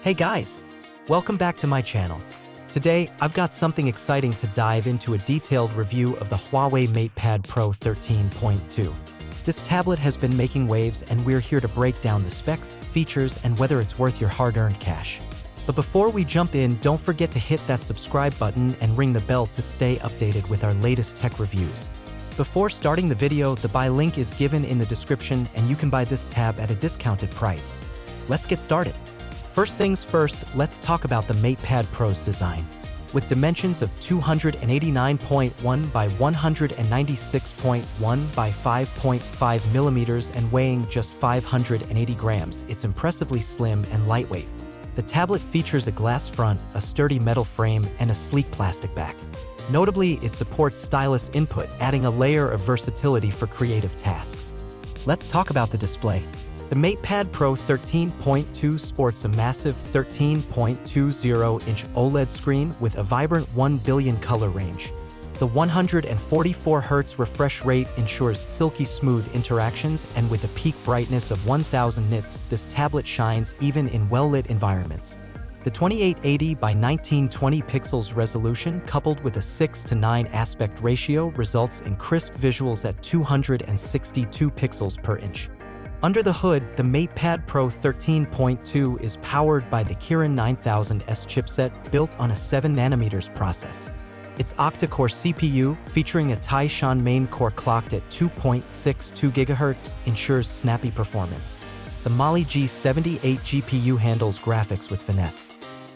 Hey guys, welcome back to my channel. Today, I've got something exciting to dive into a detailed review of the Huawei Matepad Pro 13.2. This tablet has been making waves and we're here to break down the specs, features, and whether it's worth your hard-earned cash. But before we jump in, don't forget to hit that subscribe button and ring the bell to stay updated with our latest tech reviews. Before starting the video, the buy link is given in the description and you can buy this tab at a discounted price. Let's get started. First things first, let's talk about the Matepad Pro's design. With dimensions of 289.1 by 196.1 by 5.5 millimeters and weighing just 580 grams, it's impressively slim and lightweight. The tablet features a glass front, a sturdy metal frame, and a sleek plastic back. Notably, it supports stylus input, adding a layer of versatility for creative tasks. Let's talk about the display. The Matepad Pro 13.2 sports a massive 13.20-inch OLED screen with a vibrant 1 billion color range. The 144 Hz refresh rate ensures silky smooth interactions, and with a peak brightness of 1000 nits, this tablet shines even in well-lit environments. The 2880 by 1920 pixels resolution, coupled with a 6:9 aspect ratio, results in crisp visuals at 262 pixels per inch. Under the hood, the Matepad Pro 13.2 is powered by the Kirin 9000S chipset built on a 7nm process. Its octa-core CPU, featuring a Taishan main core clocked at 2.62 GHz, ensures snappy performance. The Mali G78 GPU handles graphics with finesse.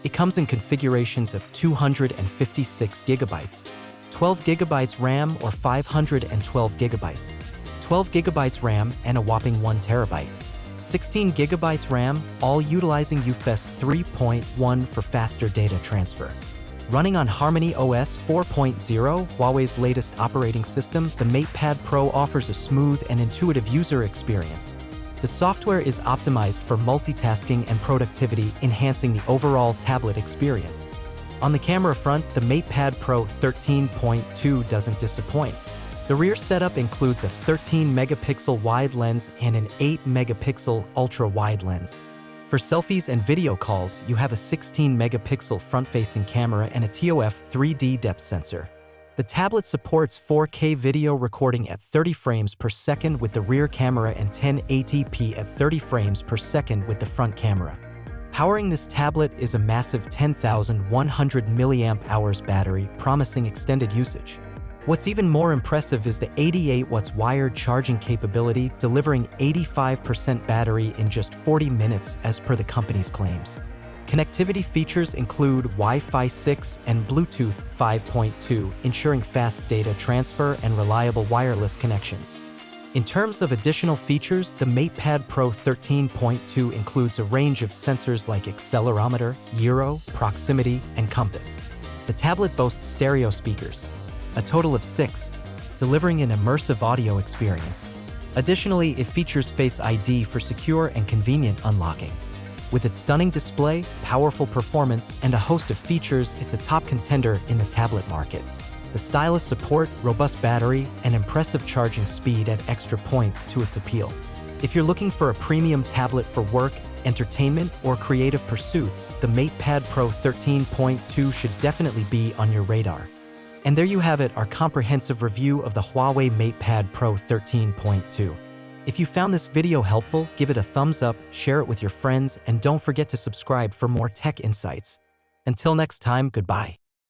It comes in configurations of 256 GB, 12 GB RAM or 512 GB. 12 GB RAM and a whopping 1 TB. 16 GB RAM, all utilizing UFS 3.1 for faster data transfer. Running on Harmony OS 4.0, Huawei's latest operating system, the Matepad Pro offers a smooth and intuitive user experience. The software is optimized for multitasking and productivity, enhancing the overall tablet experience. On the camera front, the Matepad Pro 13.2 doesn't disappoint. The rear setup includes a 13-megapixel wide lens and an 8-megapixel ultra-wide lens. For selfies and video calls, you have a 16-megapixel front-facing camera and a TOF 3D depth sensor. The tablet supports 4K video recording at 30 frames per second with the rear camera and 1080p at 30 frames per second with the front camera. Powering this tablet is a massive 10,100 mAh battery, promising extended usage. What's even more impressive is the 88 watts wired charging capability, delivering 85% battery in just 40 minutes as per the company's claims. Connectivity features include Wi-Fi 6 and Bluetooth 5.2, ensuring fast data transfer and reliable wireless connections. In terms of additional features, the Matepad Pro 13.2 includes a range of sensors like accelerometer, gyro, proximity, and compass. The tablet boasts stereo speakers, a total of 6, delivering an immersive audio experience. Additionally, it features Face ID for secure and convenient unlocking. With its stunning display, powerful performance, and a host of features, it's a top contender in the tablet market. The stylus support, robust battery, and impressive charging speed add extra points to its appeal. If you're looking for a premium tablet for work, entertainment, or creative pursuits, the Matepad Pro 13.2 should definitely be on your radar. And there you have it, our comprehensive review of the Huawei Matepad Pro 13.2. If you found this video helpful, give it a thumbs up, share it with your friends, and don't forget to subscribe for more tech insights. Until next time, goodbye.